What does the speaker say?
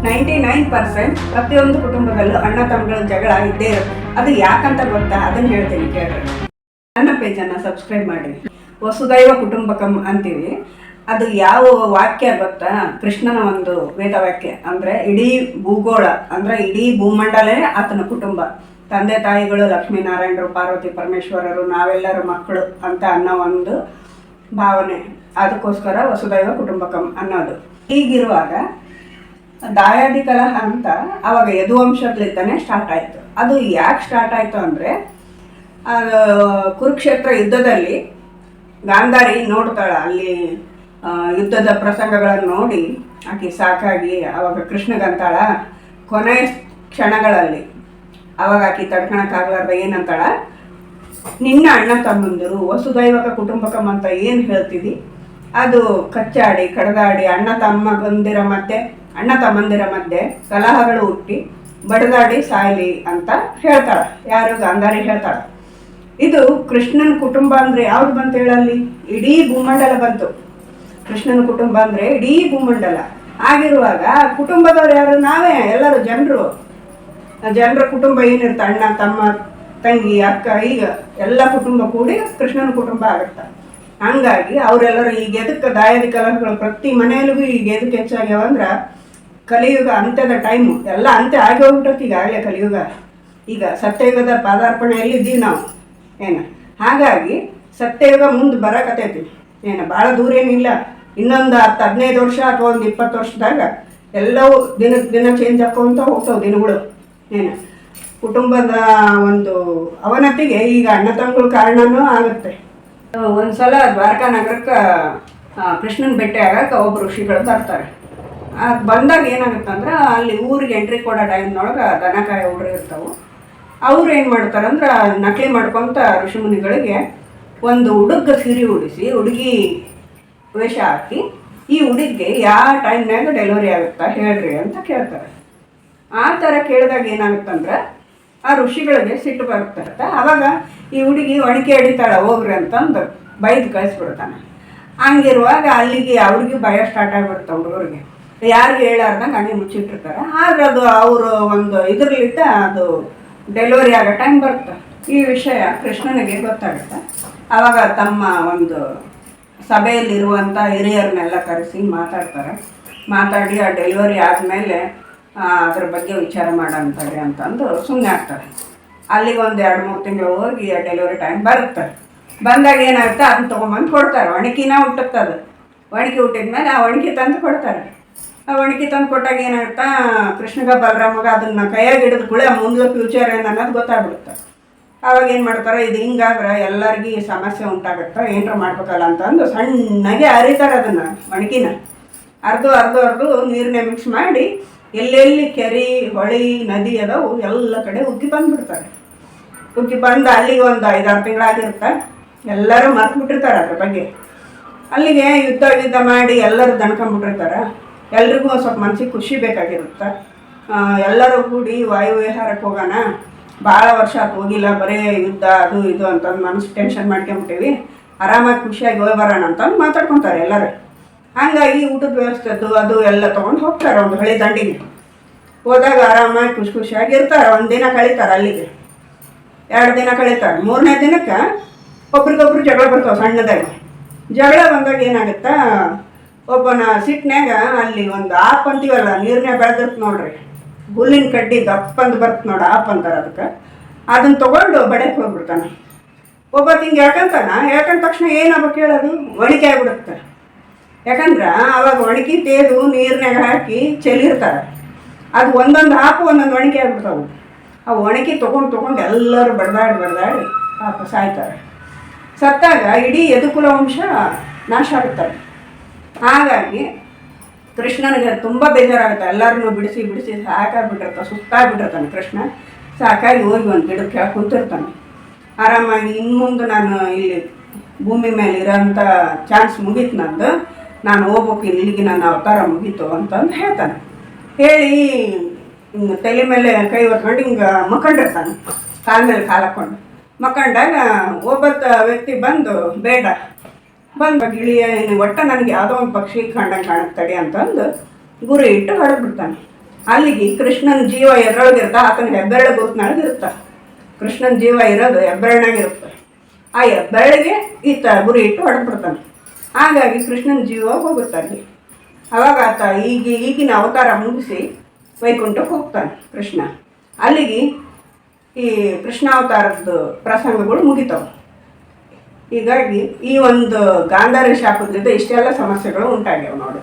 99% ಪ್ರತಿಯೊಂದು ಕುಟುಂಬದಲ್ಲೂ ಅಣ್ಣ ತಮ್ಮಗಳ ಜಗಳ ಇದ್ದೇ ಇರುತ್ತೆ. ಅದು ಯಾಕಂತ ಗೊತ್ತಾ? ಅದನ್ನ ಹೇಳ್ತೀನಿ ಕೇಳ್ರಿ. ನನ್ನ ಪೇಜನ್ನು ಸಬ್ಸ್ಕ್ರೈಬ್ ಮಾಡಿ. ವಸುದೈವ ಕುಟುಂಬಕಂ ಅಂತೀವಿ. ಅದು ಯಾವ ವಾಕ್ಯ ಗೊತ್ತಾ? ಕೃಷ್ಣನ ಒಂದು ವೇದ ವಾಕ್ಯ. ಅಂದರೆ ಇಡೀ ಭೂಗೋಳ, ಅಂದರೆ ಇಡೀ ಭೂಮಂಡಲೇ ಆತನ ಕುಟುಂಬ. ತಂದೆ ತಾಯಿಗಳು ಲಕ್ಷ್ಮೀನಾರಾಯಣರು, ಪಾರ್ವತಿ ಪರಮೇಶ್ವರರು, ನಾವೆಲ್ಲರೂ ಮಕ್ಕಳು ಅಂತ ಅನ್ನೋ ಒಂದು ಭಾವನೆ. ಅದಕ್ಕೋಸ್ಕರ ವಸುದೈವ ಕುಟುಂಬಕಂ ಅನ್ನೋದು. ಹೀಗಿರುವಾಗ ದಾಯಾದಿ ಕಲಹ ಅಂತ ಅವಾಗ ಯದುವಂಶದಲ್ಲಿದ್ದಾನೆ ಸ್ಟಾರ್ಟ್ ಆಯಿತು. ಅದು ಯಾಕೆ ಸ್ಟಾರ್ಟ್ ಆಯಿತು ಅಂದರೆ, ಕುರುಕ್ಷೇತ್ರ ಯುದ್ಧದಲ್ಲಿ ಗಾಂಧಾರಿ ನೋಡ್ತಾಳೆ, ಅಲ್ಲಿ ಯುದ್ಧದ ಪ್ರಸಂಗಗಳನ್ನು ನೋಡಿ ಆಕೆ ಸಾಕಾಗಿ ಅವಾಗ ಕೃಷ್ಣಗಂತಾಳ ಕೊನೆ ಕ್ಷಣಗಳಲ್ಲಿ. ಅವಾಗ ಆಕೆ ತಡ್ಕೊಳಕ್ಕಾಗಲಾರ್ದ ಏನಂತಾಳ, ನಿನ್ನ ಅಣ್ಣ ತಮ್ಮಂದಿರು ವಸುದೈವಕ ಕುಟುಂಬಕಂ ಅಂತ ಏನು ಹೇಳ್ತಿದ್ದಿ, ಅದು ಕಚ್ಚಾಡಿ ಕಡದಾಡಿ ಅಣ್ಣ ತಮ್ಮಂದಿರ ಮಧ್ಯೆ ಕಲಹಗಳು ಹುಟ್ಟಿ ಬಡದಾಡಿ ಸಾಯಲಿ ಅಂತ ಹೇಳ್ತಾಳೆ. ಯಾರು? ಗಾಂಧಾರಿ ಹೇಳ್ತಾಳೆ. ಇದು ಕೃಷ್ಣನ ಕುಟುಂಬ ಅಂದರೆ ಯಾವ್ದು ಬಂತು ಹೇಳಲ್ಲಿ? ಇಡೀ ಭೂಮಂಡಲ ಬಂತು. ಕೃಷ್ಣನ ಕುಟುಂಬ ಅಂದರೆ ಇಡೀ ಭೂಮಂಡಲ. ಆಗಿರುವಾಗ ಕುಟುಂಬದವ್ರು ಯಾರು? ನಾವೇ, ಎಲ್ಲರೂ ಜನರ ಕುಟುಂಬ ಏನಿರುತ್ತೆ, ಅಣ್ಣ ತಮ್ಮ ತಂಗಿ ಅಕ್ಕ, ಈಗ ಎಲ್ಲ ಕುಟುಂಬ ಕೂಡಿ ಕೃಷ್ಣನ ಕುಟುಂಬ ಆಗುತ್ತೆ. ಹಂಗಾಗಿ ಅವರೆಲ್ಲರೂ ಈಗ ಎದಕ್ಕೆ ದಾಯಾದಿ ಕಲಹಗಳು ಪ್ರತಿ ಮನೆಯಲ್ಲಿಗೂ ಈಗ ಎದಕ್ಕೆ ಹೆಚ್ಚಾಗ್ಯಾವ ಅಂದ್ರೆ, ಕಲಿಯುಗ ಅಂತ್ಯದ ಟೈಮು ಎಲ್ಲ ಅಂತ್ಯ ಆಗಿ ಹೋಗ್ಬಿಟ್ಟೈತಿ ಈಗಾಗಲೇ ಕಲಿಯುಗ. ಈಗ ಸತ್ಯಯುಗದ ಪಾದಾರ್ಪಣೆಯಲ್ಲಿ ಇದ್ದೀವಿ ನಾವು ಏನು. ಹಾಗಾಗಿ ಸತ್ಯಯುಗ ಮುಂದೆ ಬರಕತ್ತೈತಿ, ಏನು ಭಾಳ ದೂರ ಏನಿಲ್ಲ. ಇನ್ನೊಂದು 10-15 ವರ್ಷ ಅಥವಾ ಒಂದು 20 ವರ್ಷದಾಗ ಎಲ್ಲವೂ ದಿನ ಚೇಂಜ್ ಹಾಕೋಂತ ಹೋಗ್ತಾವೆ ದಿನಗಳು. ಏನು ಕುಟುಂಬದ ಒಂದು ಅವನತಿಗೆ ಈಗ ಅಣ್ಣ ತಮ್ಮಗಳ ಕಾರಣನೂ ಆಗುತ್ತೆ. ಒಂದ್ಸಲ ದ್ವಾರಕಾ ನಗರಕ್ಕೆ ಕೃಷ್ಣನ ಭೇಟಿ ಆಗಕ್ಕೆ ಒಬ್ಬರು ಋಷಿಗಳು ಬರ್ತಾರೆ. ಬಂದಾಗ ಏನಾಗುತ್ತಂದ್ರೆ, ಅಲ್ಲಿ ಊರಿಗೆ ಎಂಟ್ರಿ ಕೊಡೋ ಟೈಮ್ನೊಳಗೆ ದನಕಾಯಿ ಹುಡ್ರು ಇರ್ತಾವೆ. ಅವ್ರು ಏನು ಮಾಡ್ತಾರಂದ್ರೆ, ನಕಲಿ ಮಾಡ್ಕೊತ ಋಷಿಮುನಿಗಳಿಗೆ ಒಂದು ಹುಡುಗ ಸೀರೆ ಉಡಿಸಿ ಹುಡುಗಿ ವೇಷ ಹಾಕಿ, ಈ ಹುಡುಗಿಗೆ ಯಾವ ಟೈಮ್ನಾಗ ಡೆಲಿವರಿ ಆಗುತ್ತಾ ಹೇಳ್ರಿ ಅಂತ ಕೇಳ್ತಾರೆ. ಆ ಥರ ಕೇಳಿದಾಗ ಏನಾಗುತ್ತಂದ್ರೆ, ಆ ಋಷಿಗಳಿಗೆ ಸಿಟ್ಟು ಬರುತ್ತೆ. ಆವಾಗ ಈ ಹುಡುಗಿ ಒಣಕೆ ಹಿಡಿತಾಳೆ ಹೋಗ್ರಿ ಅಂತಂದು ಬೈದು ಕಳಿಸ್ಬಿಡ್ತಾನೆ. ಹಂಗಿರುವಾಗ ಅಲ್ಲಿಗೆ ಅವ್ರಿಗೆ ಭಯ ಸ್ಟಾರ್ಟ್ ಆಗಿಬಿಡುತ್ತೆ ಹುಡುಗರಿಗೆ. ಯಾರಿಗೆ ಹೇಳಾರ್ದಂಗೆ ಹಂಗೆ ಮುಚ್ಚಿಟ್ಟಿರ್ತಾರೆ. ಆದ್ರೆ ಅದು ಅವರು ಒಂದು ಇದರಲ್ಲಿದ್ದ ಅದು ಡೆಲಿವರಿ ಆಗೋ ಟೈಮ್ ಬರುತ್ತೆ. ಈ ವಿಷಯ ಕೃಷ್ಣನಿಗೆ ಗೊತ್ತಾಗುತ್ತೆ. ಆವಾಗ ತಮ್ಮ ಒಂದು ಸಭೆಯಲ್ಲಿರುವಂಥ ಹಿರಿಯರನ್ನೆಲ್ಲ ಕರೆಸಿ ಮಾತಾಡಿ ಆ ಡೆಲಿವರಿ ಆದಮೇಲೆ ಅದ್ರ ಬಗ್ಗೆ ವಿಚಾರ ಮಾಡೋಂಥವ್ರಿ ಅಂತಂದು ಸುಮ್ಮನೆ ಆಗ್ತಾರೆ. ಅಲ್ಲಿಗೆ ಒಂದು 2-3 ತಿಂಗಳು ಹೋಗಿ ಆ ಡೆಲಿವರಿ ಟೈಮ್ ಬರುತ್ತೆ. ಬಂದಾಗ ಏನಾಗುತ್ತೆ, ಅದನ್ನ ತೊಗೊಂಬಂದು ಕೊಡ್ತಾರೆ. ಒಣಕಿನ ಹುಟ್ಟುತ್ತದು. ಒಣಕಿ ಹುಟ್ಟಿದ್ಮೇಲೆ ಆ ಒಣಕಿ ತಂದು ಕೊಡ್ತಾರೆ. ಆ ಒಣಕಿ ತಂದು ಕೊಟ್ಟಾಗ ಏನಾಗುತ್ತಾ, ಕೃಷ್ಣಗ ಬಲರಾಮಗ ಅದನ್ನು ಕೈಯಾಗಿ ಹಿಡಿದು ಕುಳೆ ಮುಂದೆ ಫ್ಯೂಚರ್ ಏನು ಅನ್ನೋದು ಗೊತ್ತಾಗ್ಬಿಡುತ್ತೆ. ಆವಾಗ ಏನು ಮಾಡ್ತಾರೆ, ಇದು ಹಿಂಗಾದ್ರೆ ಎಲ್ಲರಿಗೂ ಸಮಸ್ಯೆ ಉಂಟಾಗುತ್ತೆ, ಏನರ ಮಾಡ್ಬೇಕಲ್ಲ ಅಂತಂದು ಸಣ್ಣಗೆ ಅರಿತಾರೆ ಅದನ್ನು ಒಣಕಿನ. ಅರ್ದು ನೀರನ್ನೇ ಮಿಕ್ಸ್ ಮಾಡಿ ಎಲ್ಲೆಲ್ಲಿ ಕೆರೆ ಹೊಳೆ ನದಿ ಅದಾವು ಎಲ್ಲ ಕಡೆ ಉಗ್ಗಿ ಬಂದುಬಿಡ್ತಾರೆ. ಉಗ್ಗಿ ಬಂದು ಅಲ್ಲಿಗೆ ಒಂದು 5-6 ತಿಂಗಳಾಗಿರುತ್ತೆ. ಎಲ್ಲರೂ ಮರ್ತ್ಬಿಟ್ಟಿರ್ತಾರೆ ಅದ್ರ ಬಗ್ಗೆ. ಅಲ್ಲಿಗೆ ಯುದ್ಧ ಮಾಡಿ ಎಲ್ಲರೂ ದಣ್ಕೊಂಬಿಟ್ಟಿರ್ತಾರೆ. ಎಲ್ರಿಗೂ ಒಂದು ಸ್ವಲ್ಪ ಮನಸ್ಸಿಗೆ ಖುಷಿ ಬೇಕಾಗಿರುತ್ತೆ. ಎಲ್ಲರೂ ಕೂಡಿ ವಾಯುವಿಹಾರಕ್ಕೆ ಹೋಗೋಣ, ಭಾಳ ವರ್ಷ ಆತು ಹೋಗಿಲ್ಲ, ಬರೀ ಯುದ್ಧ ಅದು ಇದು ಅಂತಂದು ಮನಸ್ಸು ಟೆನ್ಷನ್ ಮಾಡ್ಕೊಂಬಿಟ್ಟಿವಿ, ಆರಾಮಾಗಿ ಖುಷಿಯಾಗಿ ಹೋಗಿ ಬರೋಣ ಅಂತಂದು ಮಾತಾಡ್ಕೊತಾರೆ ಎಲ್ಲರೂ. ಹಂಗಾಗಿ ಊಟದ ವ್ಯವಸ್ಥೆದ್ದು ಅದು ಎಲ್ಲ ತೊಗೊಂಡು ಹೋಗ್ತಾರೆ ಒಂದು ಹಳೆ ದಂಡಿಗೆ. ಹೋದಾಗ ಆರಾಮಾಗಿ ಖುಷಿಯಾಗಿ ಇರ್ತಾರೆ. 1 ದಿನ ಕಳೀತಾರೆ, ಅಲ್ಲಿಗೆ 2 ದಿನ ಕಳೀತಾರೆ. 3ನೇ ದಿನಕ್ಕೆ ಒಬ್ರಿಗೊಬ್ರು ಜಗಳ ಬರ್ತಾವೆ ಸಣ್ಣದಾಗಿ. ಜಗಳ ಬಂದಾಗ ಏನಾಗುತ್ತಾ, ಒಬ್ಬನ ಸಿಟ್ಟಿನಾಗ ಅಲ್ಲಿ ಒಂದು ಆಪ್ ಅಂತೀವಲ್ಲ, ನೀರನ್ನೇ ಬೆಳೆದಿರ್ತ ನೋಡ್ರಿ, ಹುಲ್ಲಿನ ಕಡ್ಡಿ ದಪ್ಪಂದು ಬರ್ತದೆ ನೋಡಿ, ಆಪ್ ಅಂತಾರೆ ಅದಕ್ಕೆ. ಅದನ್ನು ತೊಗೊಂಡು ಬಡಕ್ಕೆ ಹೋಗ್ಬಿಡ್ತಾನೆ. ಒಬ್ಬ ಹಿಂಗೆ ಹೇಳ್ಕೊಂಡ ತಕ್ಷಣ ಏನಾಗಬೇಕು ಹೇಳೋದು, ಒಣಕೆ ಆಗಿಬಿಡುತ್ತೆ. ಯಾಕಂದ್ರೆ ಅವಾಗ ಒಣಗಿ ತೇದು ನೀರಿನಾಗ ಹಾಕಿ ಚೆಲ್ಲಿರ್ತಾರೆ. ಅದು ಒಂದೊಂದು ಹಾಕು ಒಂದೊಂದು ಒಣಕೆ ಆಗಿಬಿಡ್ತಾವೆ. ಆ ಒಣಕೆ ತೊಗೊಂಡು ಎಲ್ಲರೂ ಬಡ್ದಾಡಿ ಪಾಪ ಸಾಯ್ತಾರೆ. ಸತ್ತಾಗ ಇಡೀ ಯದುಕುಲ ವಂಶ ನಾಶ ಆಗುತ್ತಾರೆ. ಹಾಗಾಗಿ ಕೃಷ್ಣನಿಗೆ ತುಂಬ ಬೇಜಾರಾಗುತ್ತೆ. ಎಲ್ಲರನ್ನೂ ಬಿಡಿಸಿ ಸಾಕಾಗ್ಬಿಟ್ಟಿರ್ತಾನೆ, ಸುಸ್ತಾಗ್ಬಿಟ್ಟಿರ್ತಾನೆ ಕೃಷ್ಣ. ಸಾಕಾಗಿ ಹೋಗಿ ಒಂದು ಗಿಡಕ್ಕೆ ಕೆಳಗೆ ಕುಂತಿರ್ತಾನೆ. ಆರಾಮಾಗಿ ಇನ್ನು ಮುಂದೆ ನಾನು ಇಲ್ಲಿ ಭೂಮಿ ಮೇಲೆ ಇರೋಂಥ ಚಾನ್ಸ್ ಮುಗೀತು ನಂದು, ನಾನು ಹೋಗ್ಬೇಕು, ಇಲ್ಲಿಗೆ ನನ್ನ ಅವತಾರ ಮುಗೀತು ಅಂತಂದು ಹೇಳ್ತಾನೆ. ಹೇಳಿ ತಲೆ ಮೇಲೆ ಕೈ ಹೊತ್ಕೊಂಡು ಹಿಂಗೆ ಮಕ್ಕೊಂಡಿರ್ತಾನೆ, ಕಾಲ ಮೇಲೆ ಕಾಲು ಹಾಕ್ಕೊಂಡು ಮಕ್ಕಂಡಾಗ ಒಬ್ಬತ್ತ ವ್ಯಕ್ತಿ ಬಂದು ಬೇಡ ಬಂದು ಗಿಳಿಯ ಒಟ್ಟು ನನಗೆ ಯಾವುದೋ ಒಂದು ಪಕ್ಷಿ ಕಂಡಂಗೆ ಕಾಣುತ್ತಡಿ ಅಂತಂದು ಗುರಿ ಇಟ್ಟು ಹೊಡೆದ್ಬಿಡ್ತಾನೆ. ಅಲ್ಲಿಗೆ ಕೃಷ್ಣನ ಜೀವ ಎದ್ರೊಳಗಿರ್ತ ಆತನ ಹೆಬ್ಬೆರಳ ಗುರುತಿನೊಳಗೆ ಇರುತ್ತ. ಕೃಷ್ಣನ ಜೀವ ಇರೋದು ಹೆಬ್ಬೆರಳಿನಾಗಿರುತ್ತೆ. ಆ ಹೆಬ್ಬೆರಳಿಗೆ ಈತ ಗುರಿ ಇಟ್ಟು ಹೊಡೆದ್ಬಿಡ್ತಾನೆ. ಹಾಗಾಗಿ ಕೃಷ್ಣನ ಜೀವ ಹೋಗುತ್ತೆ ಅಲ್ಲಿ. ಅವಾಗ ಆತ ಈಗಿನ ಅವತಾರ ಮುಗಿಸಿ ವೈಕುಂಠಕ್ಕೆ ಹೋಗ್ತಾನೆ ಕೃಷ್ಣ. ಅಲ್ಲಿಗೆ ಈ ಕೃಷ್ಣಾವತಾರದ ಪ್ರಸಂಗಗಳು ಮುಗಿತಾವೆ. ಹೀಗಾಗಿ ಈ ಒಂದು ಗಾಂಧಾರಿ ಶಾಪದಿಂದ ಇಷ್ಟೆಲ್ಲ ಸಮಸ್ಯೆಗಳು ಉಂಟಾಗ್ಯಾವ ನೋಡಿ.